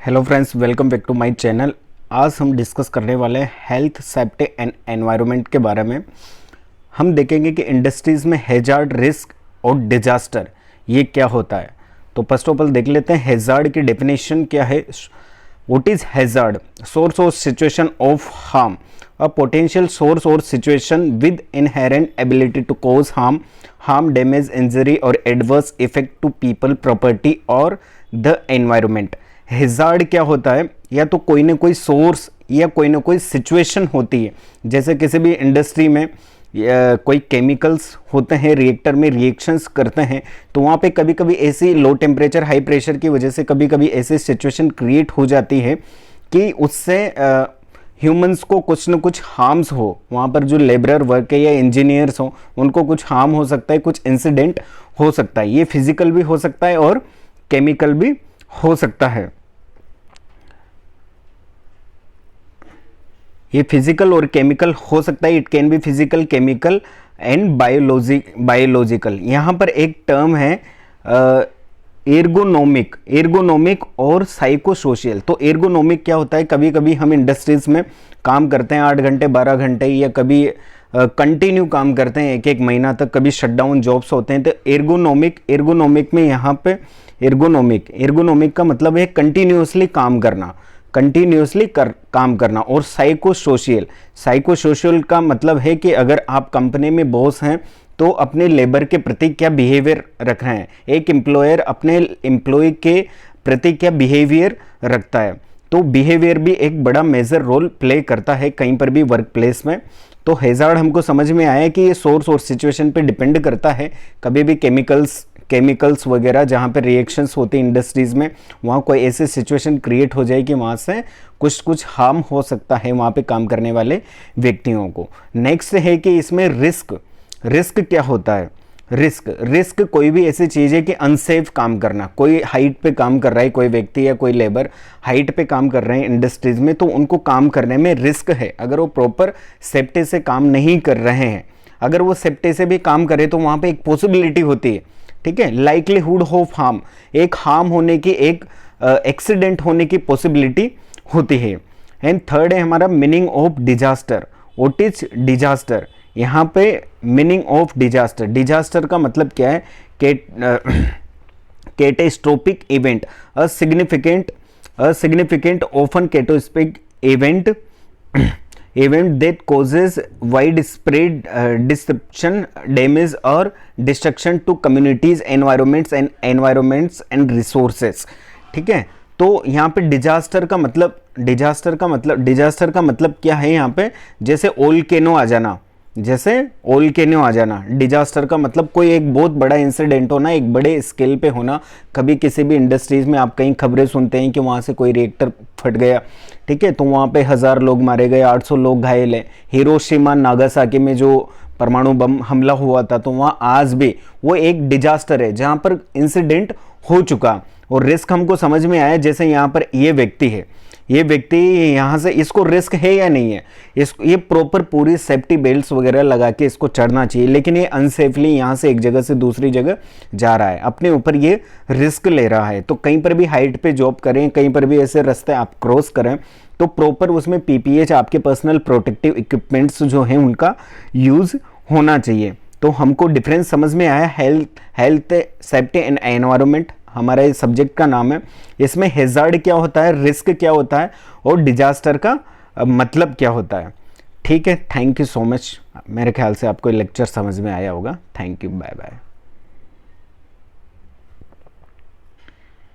Hello friends, welcome back to my channel. आज हम discuss करने वाले हैं हेल्थ, सेफ्टी एंड एनवायरनमेंट के बारे में। हम देखेंगे कि इंडस्ट्रीज़ में हैजार्ड, रिस्क और डिजास्टर ये क्या होता है। तो फर्स्ट ऑफ ऑल देख लेते हैं हैजार्ड की डेफिनेशन क्या है। What is hazard? सोर्स और situation of harm, a potential source और situation with inherent ability to cause harm, damage, injury और adverse effect to people, property और द एनवायरनमेंट। हैजार्ड क्या होता है? या तो कोई ना कोई सोर्स या कोई ना कोई सिचुएशन होती है। जैसे किसी भी इंडस्ट्री में कोई केमिकल्स होते हैं, रिएक्टर में रिएक्शंस करते हैं, तो वहाँ पे कभी कभी ऐसी लो टेम्परेचर, हाई प्रेशर की वजह से कभी कभी ऐसी सिचुएशन क्रिएट हो जाती है कि उससे ह्यूमंस को कुछ न कुछ हार्म्स हो। वहाँ पर जो लेबरर वर्क है या इंजीनियर्स हो, उनको कुछ हार्म हो सकता है, कुछ इंसिडेंट हो सकता है। ये फिजिकल भी हो सकता है और केमिकल भी हो सकता है। ये फिजिकल और केमिकल हो सकता है। It can be physical, chemical and biological. यहाँ पर एक टर्म है एर्गोनोमिक और साइको सोशल। तो एर्गोनोमिक क्या होता है? कभी कभी हम इंडस्ट्रीज में काम करते हैं 8 घंटे 12 घंटे, या कभी कंटिन्यू काम करते हैं 1-1 महीना तक, कभी शटडाउन जॉब्स होते हैं। तो एर्गोनोमिक में यहाँ पे एर्गोनोमिक का मतलब है कंटिन्यूसली काम करना, काम करना। और साइको सोशल का मतलब है कि अगर आप कंपनी में बॉस हैं तो अपने लेबर के प्रति क्या बिहेवियर रख रहे हैं। एक एम्प्लॉयर अपने एम्प्लॉय के प्रति क्या बिहेवियर रखता है। तो बिहेवियर भी एक बड़ा मेजर रोल प्ले करता है कहीं पर भी वर्क प्लेस में। तो हैजार्ड हमको समझ में आया कि ये सोर्स और सिचुएशन पे डिपेंड करता है। कभी भी केमिकल्स वगैरह जहाँ पे रिएक्शंस होती हैं इंडस्ट्रीज़ में, वहाँ कोई ऐसी सिचुएशन क्रिएट हो जाए कि वहाँ से कुछ हार्म हो सकता है वहाँ पे काम करने वाले व्यक्तियों को। नेक्स्ट है कि इसमें रिस्क क्या होता है? रिस्क कोई भी ऐसी चीज़ है कि अनसेफ काम करना। कोई हाइट पे काम कर रहा है, कोई व्यक्ति या कोई लेबर हाइट पे काम कर रहे हैं इंडस्ट्रीज में, तो उनको काम करने में रिस्क है। अगर वो प्रॉपर सेफ्टी से काम नहीं कर रहे हैं, अगर वो सेफ्टी से भी काम करे तो वहाँ पे एक पॉसिबिलिटी होती है, ठीक है, लाइक्लीहुड ऑफ हार्म, एक हार्म होने की, एक एक्सीडेंट होने की पॉसिबिलिटी होती है। एंड थर्ड है हमारा meaning of disaster. What is disaster? यहाँ पे मीनिंग ऑफ डिजास्टर का मतलब क्या है? Catastrophic event, a significant often catastrophic event that causes widespread disruption, damage or destruction to communities, environments and resources। ठीक है, तो यहाँ पे डिजास्टर का मतलब क्या है? यहाँ पे जैसे ओल्केनो आ जाना, डिजास्टर का मतलब कोई एक बहुत बड़ा इंसिडेंट होना, एक बड़े स्केल पे होना। कभी किसी भी इंडस्ट्रीज में आप कहीं खबरें सुनते हैं कि वहाँ से कोई रिएक्टर फट गया, ठीक है, तो वहाँ पे 1000 लोग मारे गए, 800 लोग घायल हैं। हिरोशिमा नागासाकी में जो परमाणु बम हमला हुआ था, तो वहाँ आज भी वो एक डिजास्टर है जहाँ पर इंसिडेंट हो चुका। और रिस्क हमको समझ में आया, जैसे यहाँ पर ये व्यक्ति यहाँ से, इसको रिस्क है या नहीं है? ये प्रॉपर पूरी सेफ्टी बेल्ट्स वगैरह लगा के इसको चढ़ना चाहिए, लेकिन ये अनसेफली यहाँ से एक जगह से दूसरी जगह जा रहा है, अपने ऊपर ये रिस्क ले रहा है। तो कहीं पर भी हाइट पे जॉब करें, कहीं पर भी ऐसे रास्ते आप क्रॉस करें, तो प्रॉपर उसमें पीपीएच, आपके पर्सनल प्रोटेक्टिव इक्विपमेंट्स जो हैं उनका यूज होना चाहिए। तो हमको डिफरेंस समझ में आया। हेल्थ, सेफ्टी एंड एनवायरनमेंट हमारा ये सब्जेक्ट का नाम है। इसमें हैजार्ड क्या होता है, रिस्क क्या होता है और डिजास्टर का मतलब क्या होता है। ठीक है, थैंक यू सो मच। मेरे ख्याल से आपको लेक्चर समझ में आया होगा। Thank you, bye bye.